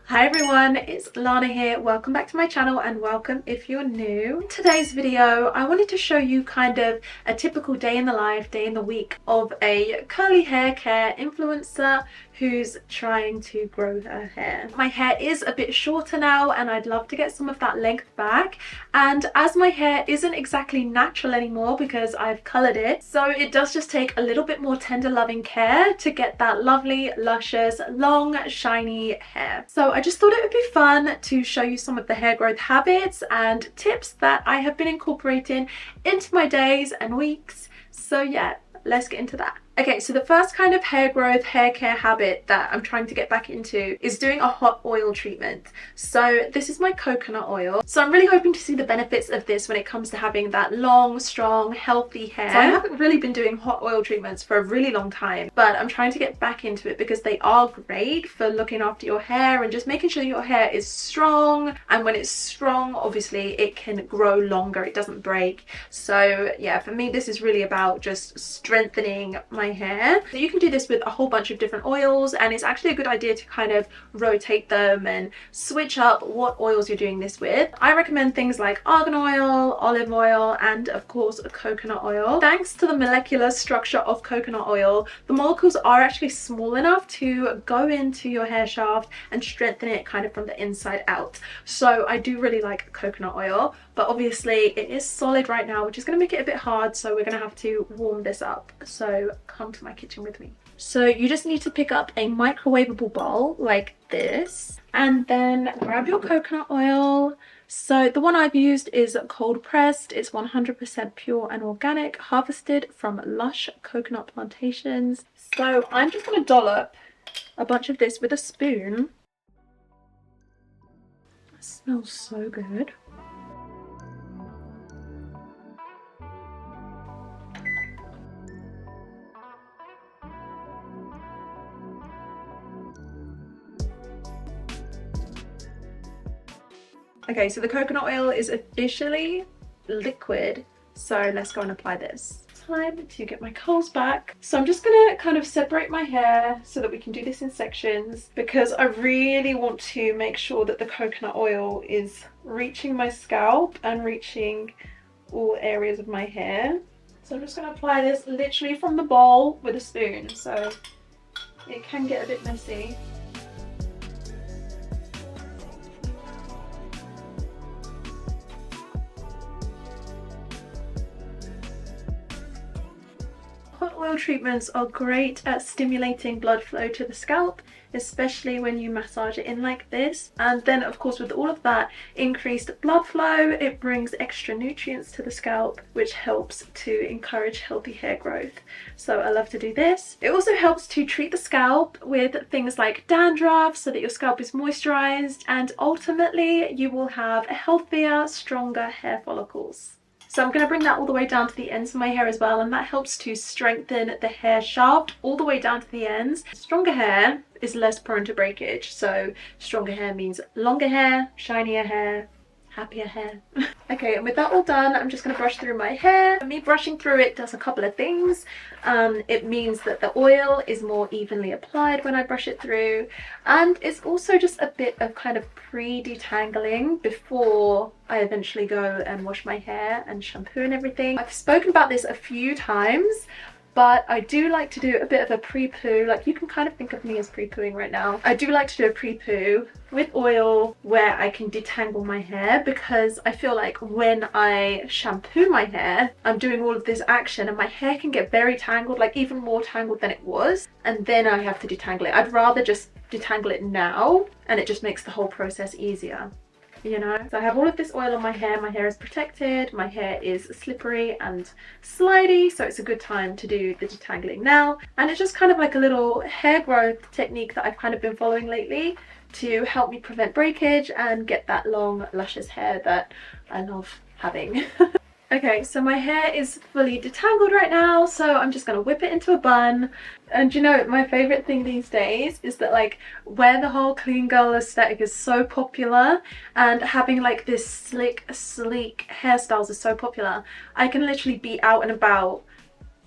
Hi everyone, it's Lana here. Welcome back to my channel and welcome if you're new. In today's video, I wanted to show you kind of a typical day in the life, day in the week of a curly hair care influencer who's trying to grow her hair. My hair is a bit shorter now and I'd love to get some of that length back. And as my hair isn't exactly natural anymore because I've colored it, so it does just take a little bit more tender loving care to get that lovely, luscious, long, shiny hair. So I just thought it would be fun to show you some of the hair growth habits and tips that I have been incorporating into my days and weeks. So yeah, let's get into that. Okay, so the first kind of hair growth, hair care habit that I'm trying to get back into is doing a hot oil treatment. So this is my coconut oil. So I'm really hoping to see the benefits of this when it comes to having that long, strong, healthy hair. So I haven't really been doing hot oil treatments for a really long time, but I'm trying to get back into it because they are great for looking after your hair and just making sure your hair is strong. And when it's strong, obviously it can grow longer, it doesn't break. So yeah, for me, this is really about just strengthening my hair. So you can do this with a whole bunch of different oils, and it's actually a good idea to kind of rotate them and switch up what oils you're doing this with. I recommend things like argan oil, olive oil, and of course coconut oil. Thanks to the molecular structure of coconut oil, the molecules are actually small enough to go into your hair shaft and strengthen it kind of from the inside out. So I do really like coconut oil, but obviously it is solid right now, which is going to make it a bit hard, so we're going to have to warm this up. So come to my kitchen with me. So you just need to pick up a microwavable bowl like this and then grab your coconut oil. So the one I've used is cold pressed. It's 100% pure and organic, harvested from lush coconut plantations. So I'm just going to dollop a bunch of this with a spoon. It smells so good. Okay, so the coconut oil is officially liquid, so let's go and apply this. Time to get my curls back. So I'm just gonna kind of separate my hair so that we can do this in sections, because I really want to make sure that the coconut oil is reaching my scalp and reaching all areas of my hair. So I'm just gonna apply this literally from the bowl with a spoon, so it can get a bit messy. Hot oil treatments are great at stimulating blood flow to the scalp, especially when you massage it in like this. And then of course with all of that increased blood flow, it brings extra nutrients to the scalp, which helps to encourage healthy hair growth. So I love to do this. It also helps to treat the scalp with things like dandruff so that your scalp is moisturized, and ultimately you will have healthier, stronger hair follicles. So I'm going to bring that all the way down to the ends of my hair as well, and that helps to strengthen the hair shaft all the way down to the ends. Stronger hair is less prone to breakage, so stronger hair means longer hair, shinier hair, happier hair. Okay, and with that all done, I'm just going to brush through my hair. Me brushing through it does a couple of things. It means that the oil is more evenly applied when I brush it through, and it's also just a bit of kind of pre-detangling before I eventually go and wash my hair and shampoo and everything. I've spoken about this a few times, but I do like to do a bit of a pre-poo. Like, you can kind of think of me as pre-pooing right now. I do like to do a pre-poo with oil where I can detangle my hair, because I feel like when I shampoo my hair, I'm doing all of this action and my hair can get very tangled, like even more tangled than it was, and then I have to detangle it. I'd rather just detangle it now, and it just makes the whole process easier. You know, so I have all of this oil on my hair is protected, my hair is slippery and slidey, so it's a good time to do the detangling now. And it's just kind of like a little hair growth technique that I've kind of been following lately to help me prevent breakage and get that long, luscious hair that I love having. Okay, so my hair is fully detangled right now, so I'm just going to whip it into a bun. And you know, my favourite thing these days is that, like, where the whole clean girl aesthetic is so popular and having like this slick, sleek hairstyles is so popular, I can literally be out and about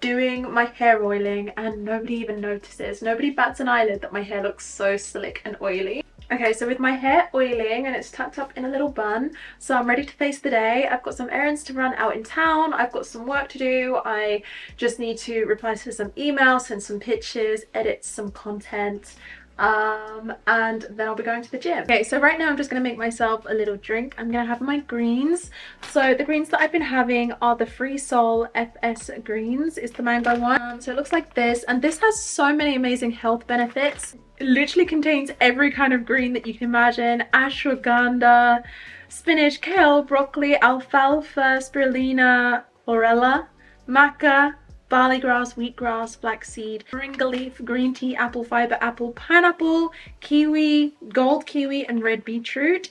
doing my hair oiling and nobody even notices. Nobody bats an eyelid that my hair looks so slick and oily. Okay, so with my hair oiling and it's tucked up in a little bun, so I'm ready to face the day. I've got some errands to run out in town. I've got some work to do. I just need to reply to some emails, send some pictures, edit some content, and then I'll be going to the gym. Okay, so right now I'm just going to make myself a little drink. I'm going to have my greens. So the greens that I've been having are the Free Soul FS greens. It's the mango one. So it looks like this, and this has so many amazing health benefits. It literally contains every kind of green that you can imagine: ashwagandha, spinach, kale, broccoli, alfalfa, spirulina, chlorella, maca, barley grass, wheatgrass, flaxseed, moringa leaf, green tea, apple fiber, apple, pineapple, kiwi, gold kiwi, and red beetroot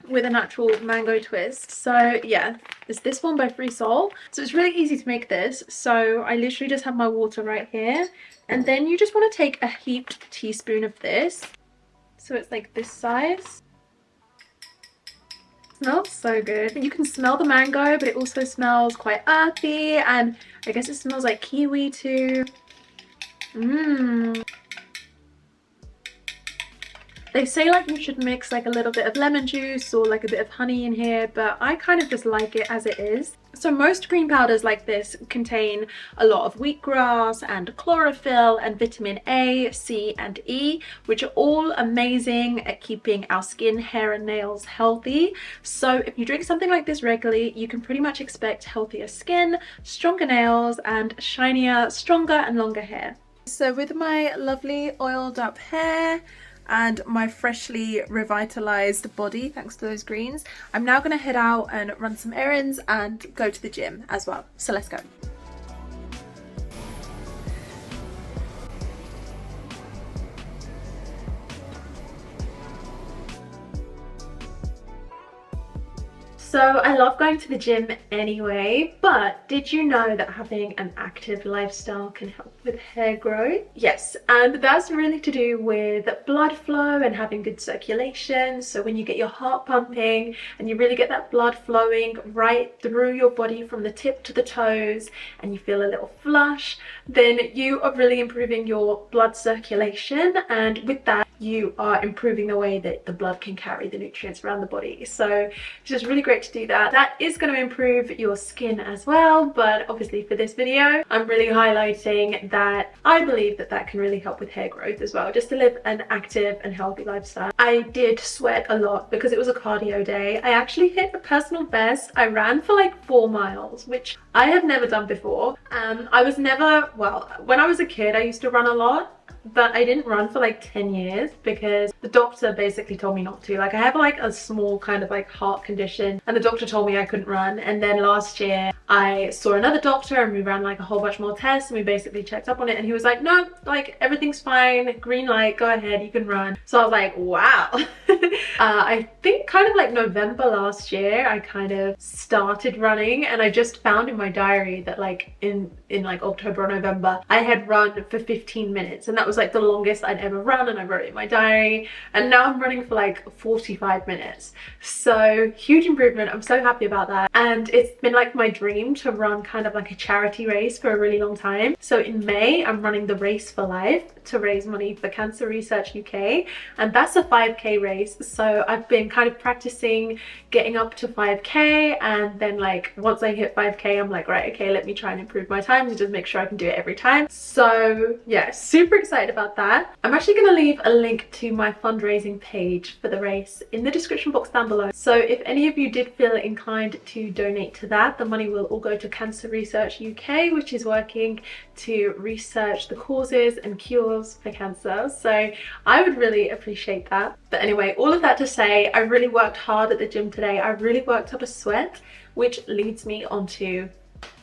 with a natural mango twist. So yeah, it's this one by Free Soul. So it's really easy to make this. So I literally just have my water right here, and then you just want to take a heaped teaspoon of this. So it's like this size. Smells so good. You can smell the mango, but it also smells quite earthy, and I guess it smells like kiwi too. They say like you should mix like a little bit of lemon juice or like a bit of honey in here, but I kind of just like it as it is. So most green powders like this contain a lot of wheatgrass and chlorophyll and vitamin A, C and E, which are all amazing at keeping our skin, hair and nails healthy. So if you drink something like this regularly, you can pretty much expect healthier skin, stronger nails and shinier, stronger and longer hair. So with my lovely oiled up hair and my freshly revitalized body thanks to those greens, I'm now going to head out and run some errands and go to the gym as well. So let's go. So I love going to the gym anyway, but did you know that having an active lifestyle can help with hair growth? Yes, and that's really to do with blood flow and having good circulation. So when you get your heart pumping and you really get that blood flowing right through your body from the tip to the toes, and you feel a little flush, then you are really improving your blood circulation, and with that you are improving the way that the blood can carry the nutrients around the body. So it's just really great to do that. That is going to improve your skin as well, but obviously for this video I'm really highlighting that I believe that that can really help with hair growth as well, just to live an active and healthy lifestyle. I did sweat a lot because it was a cardio day. I actually hit a personal best. I ran for like 4 miles, which I have never done before. I was never, well, when I was a kid I used to run a lot, but I didn't run for like 10 years because the doctor basically told me not to. Like, I have like a small kind of like heart condition, and the doctor told me I couldn't run. And then last year I saw another doctor and we ran like a whole bunch more tests, and we basically checked up on it, and he was like, no, like everything's fine, green light, go ahead, you can run. So I was like, wow. I think kind of like November last year I kind of started running, and I just found in my diary that like in like October or November I had run for 15 minutes, and that was like the longest I'd ever run, and I wrote it in my diary. And now I'm running for like 45 minutes. So huge improvement. I'm so happy about that. And it's been like my dream to run kind of like a charity race for a really long time. So in May I'm running the Race for Life to raise money for Cancer Research UK, and that's a 5k race. So I've been kind of practicing getting up to 5k, and then like once I hit 5k I'm like, right, okay, let me try and improve my times and just make sure I can do it every time. So yeah, super excited about that. I'm actually going to leave a link to my fundraising page for the race in the description box down below. So if any of you did feel inclined to donate to that, the money will all go to Cancer Research UK, which is working to research the causes and cures for cancer. So I would really appreciate that. But anyway, all of that to say, I really worked hard at the gym today. I really worked up a sweat, which leads me onto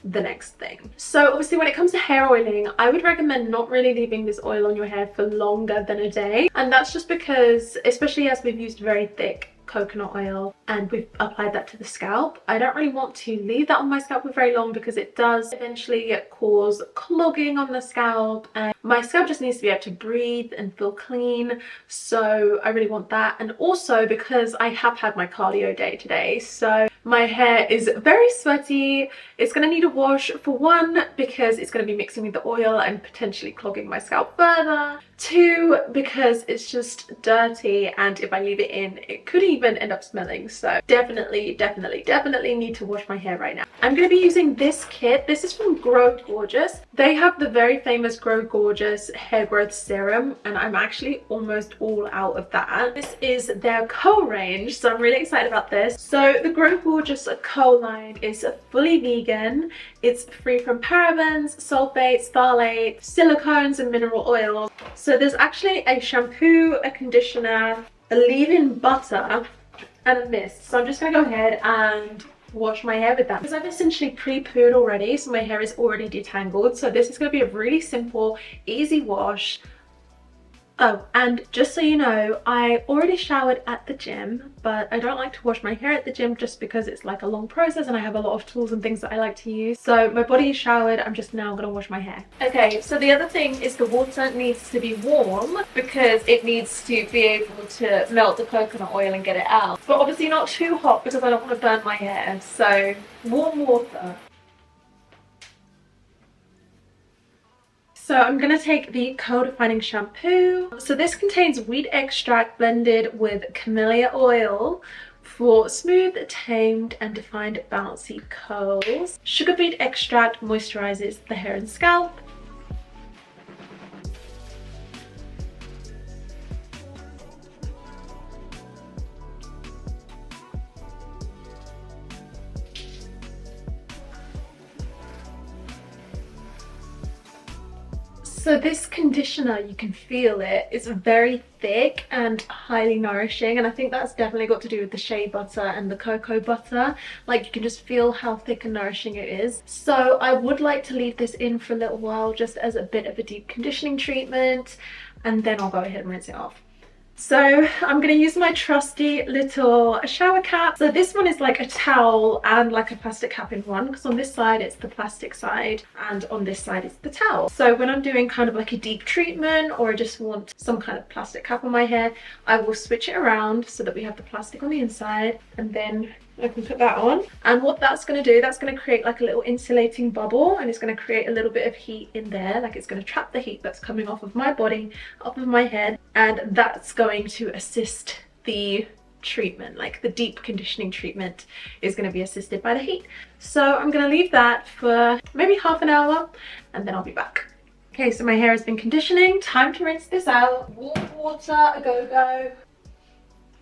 the next thing. So obviously when it comes to hair oiling, I would recommend not really leaving this oil on your hair for longer than a day. And that's just because, especially as we've used very thick coconut oil and we've applied that to the scalp, I don't really want to leave that on my scalp for very long, because it does eventually cause clogging on the scalp, and my scalp just needs to be able to breathe and feel clean. So I really want that. And also because I have had my cardio day today, so my hair is very sweaty. It's going to need a wash, for one because it's going to be mixing with the oil and potentially clogging my scalp further, 2 because it's just dirty, and if I leave it in it could even end up smelling. So definitely need to wash my hair right now. I'm going to be using this kit. This is from Grow Gorgeous. They have the very famous Grow Gorgeous hair growth serum, and I'm actually almost all out of that. This is their Co range, so I'm really excited about this. So the Grow Gorgeous Co line is fully vegan. It's free from parabens, sulfates, phthalates, silicones and mineral oils. So there's actually a shampoo, a conditioner, a leave-in butter and a mist. So I'm just going to go ahead and wash my hair with that because I've essentially pre-pooed already, so my hair is already detangled. So this is going to be a really simple, easy wash. Oh, and just so you know, I already showered at the gym, but I don't like to wash my hair at the gym just because it's like a long process and I have a lot of tools and things that I like to use. So my body is showered, I'm just now gonna wash my hair. Okay, so the other thing is the water needs to be warm because it needs to be able to melt the coconut oil and get it out. But obviously not too hot because I don't want to burn my hair. So warm water. So I'm going to take the co-defining shampoo. So this contains wheat extract blended with camellia oil for smooth, tamed and defined bouncy curls. Sugar beet extract moisturizes the hair and scalp. So this conditioner, you can feel it, it's very thick and highly nourishing, and I think that's definitely got to do with the shea butter and the cocoa butter. Like, you can just feel how thick and nourishing it is. So I would like to leave this in for a little while just as a bit of a deep conditioning treatment, and then I'll go ahead and rinse it off. So I'm going to use my trusty little shower cap. So this one is like a towel and like a plastic cap in one, because on this side it's the plastic side and on this side it's the towel. So when I'm doing kind of like a deep treatment or I just want some kind of plastic cap on my hair, I will switch it around so that we have the plastic on the inside, and then I can put that on. And what that's going to do, that's going to create like a little insulating bubble, and it's going to create a little bit of heat in there. Like, it's going to trap the heat that's coming off of my body, off of my head, and that's going to assist the treatment. Like, the deep conditioning treatment is going to be assisted by the heat. So I'm going to leave that for maybe half an hour and then I'll be back. Okay, so my hair has been conditioning. Time to rinse this out. Warm water, a go-go.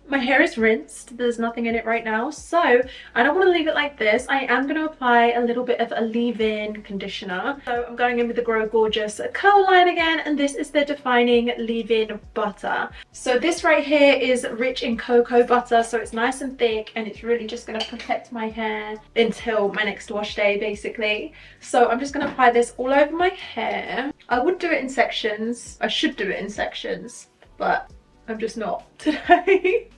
My hair is rinsed, there's nothing in it right now, so I don't want to leave it like this. I am going to apply a little bit of a leave-in conditioner. So I'm going in with the Grow Gorgeous curl line again, and this is the defining leave-in butter. So this right here is rich in cocoa butter, so it's nice and thick, and it's really just going to protect my hair until my next wash day, basically. So I'm just going to apply this all over my hair. I would do it in sections. I should do it in sections, but I'm just not today.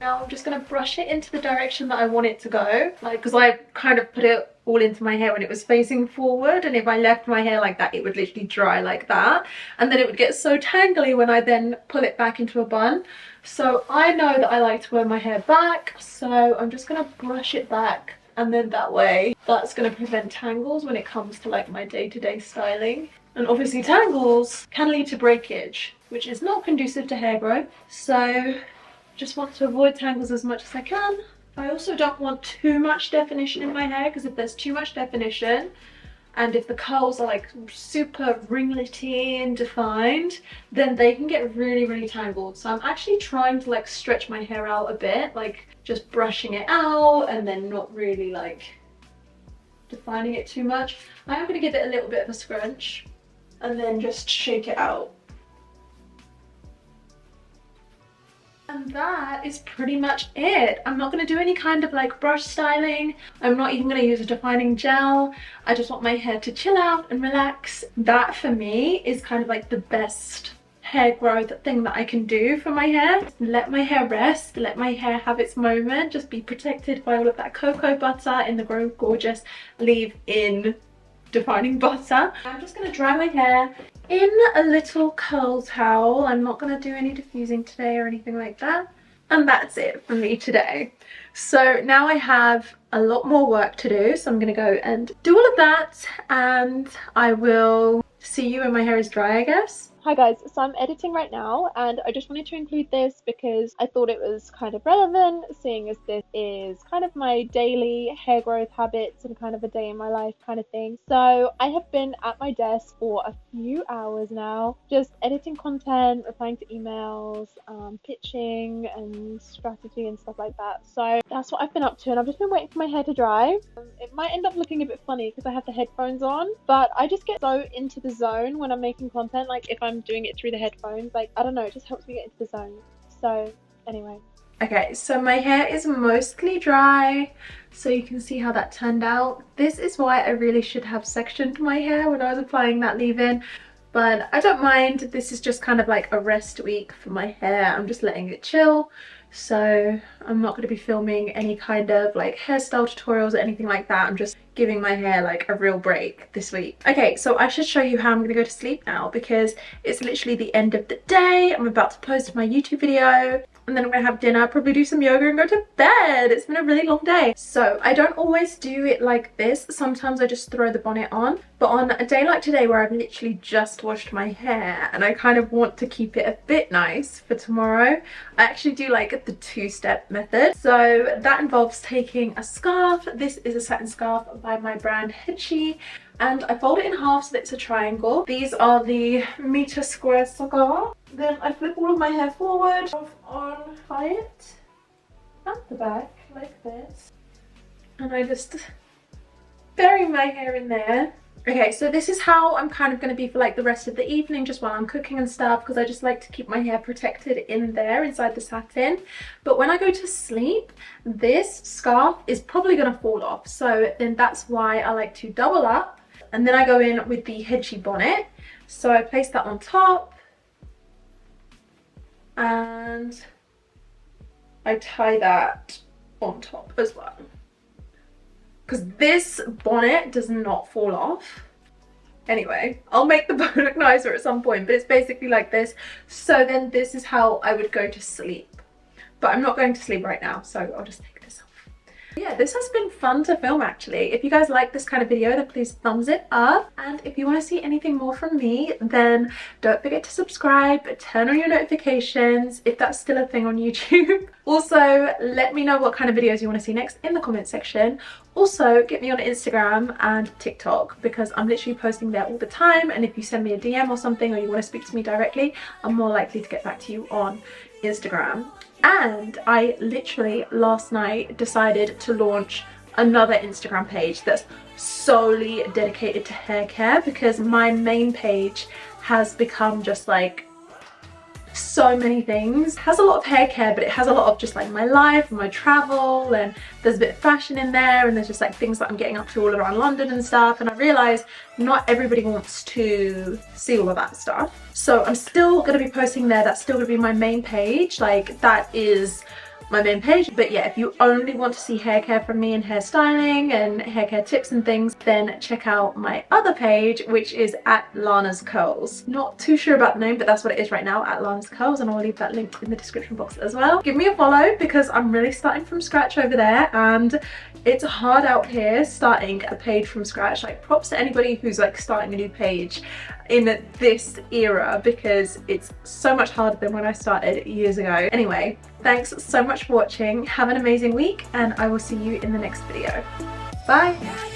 Now I'm just going to brush it into the direction that I want it to go, like, because I kind of put it all into my hair when it was facing forward, and if I left my hair like that, it would literally dry like that, and then it would get so tangly when I then pull it back into a bun. So I know that I like to wear my hair back, so I'm just going to brush it back, and then that way that's going to prevent tangles when it comes to like my day-to-day styling. And obviously tangles can lead to breakage, which is not conducive to hair growth. So just want to avoid tangles as much as I can. I also don't want too much definition in my hair, because if there's too much definition and if the curls are like super ringlety and defined, then they can get really tangled. So I'm actually trying to like stretch my hair out a bit, like just brushing it out and then not really like defining it too much. I am going to give it a little bit of a scrunch and then just shake it out. And that is pretty much it. I'm not going to do any kind of like brush styling. I'm not even going to use a defining gel. I just want my hair to chill out and relax. That for me is kind of like the best hair growth thing that I can do for my hair. Let my hair rest, let my hair have its moment, just be protected by all of that cocoa butter in the Grow Gorgeous leave-in defining butter. I'm just going to dry my hair in a little curl towel. I'm not going to do any diffusing today or anything like that. And that's it for me today. So now I have a lot more work to do, so I'm gonna go and do all of that, and I will see you when my hair is dry, I guess. Hi guys, so I'm editing right now, and I just wanted to include this because I thought it was kind of relevant, seeing as this is kind of my daily hair growth habits and kind of a day in my life kind of thing. So I have been at my desk for a few hours now, just editing content, replying to emails, pitching and strategy and stuff like that. So that's what I've been up to, and I've just been waiting for my hair to dry. It might end up looking a bit funny because I have the headphones on, but I just get so into the zone when I'm making content. Like if I'm doing it through the headphones, like I don't know, it just helps me get into the zone. So anyway. Okay, so my hair is mostly dry, so you can see how that turned out. This is why I really should have sectioned my hair when I was applying that leave-in, but I don't mind. This is just kind of like a rest week for my hair. I'm just letting it chill, so I'm not going to be filming any kind of like hairstyle tutorials or anything like that. I'm just giving my hair like a real break this week. Okay, so I should show you how I'm going to go to sleep now, because it's literally the end of the day. I'm about to post my YouTube video, and then I'm gonna have dinner, probably do some yoga and go to bed. It's been a really long day. So I don't always do it like this. Sometimes I just throw the bonnet on, but on a day like today where I've literally just washed my hair and I kind of want to keep it a bit nice for tomorrow, I actually do like the two-step method. So that involves taking a scarf. This is a satin scarf by my brand Hairstyles, and I fold it in half so that it's a triangle. These are the meter square scarf. Then I flip all of my hair forward, tie it at the back like this, and I just bury my hair in there. Okay, so this is how I'm kind of going to be for like the rest of the evening, just while I'm cooking and stuff, because I just like to keep my hair protected in there inside the satin. But when I go to sleep, this scarf is probably going to fall off, so then that's why I like to double up. And then I go in with the Hairstyles bonnet, so I place that on top and I tie that on top as well, because this bonnet does not fall off. Anyway, I'll make the bow look nicer at some point, but it's basically like this. So then this is how I would go to sleep, but I'm not going to sleep right now, so I'll just take this off. Yeah, this has been fun to film actually. If you guys like this kind of video, then please thumbs it up, and if you want to see anything more from me, then don't forget to subscribe, turn on your notifications if that's still a thing on YouTube. Also, let me know what kind of videos you want to see next in the comment section. Also, get me on Instagram and TikTok, because I'm literally posting there all the time, and if you send me a DM or something, or you want to speak to me directly, I'm more likely to get back to you on Instagram. And I literally last night decided to launch another Instagram page that's solely dedicated to hair care, because my main page has become just like so many things. It has a lot of hair care, but it has a lot of just like my life and my travel, and there's a bit of fashion in there, and there's just like things that I'm getting up to all around London and stuff. And I realized not everybody wants to see all of that stuff, so I'm still going to be posting there. That's still going to be my main page, like that is my main page. But yeah, if you only want to see hair care from me and hairstyling and hair care tips and things, then check out my other page, which is at Lana's Curls. Not too sure about the name, but that's what it is right now, at Lana's Curls, and I'll leave that link in the description box as well. Give me a follow, because I'm really starting from scratch over there, and it's hard out here starting a page from scratch. Like, props to anybody who's like starting a new page in this era, because it's so much harder than when I started years ago. Anyway, thanks so much for watching. Have an amazing week, and I will see you in the next video. Bye!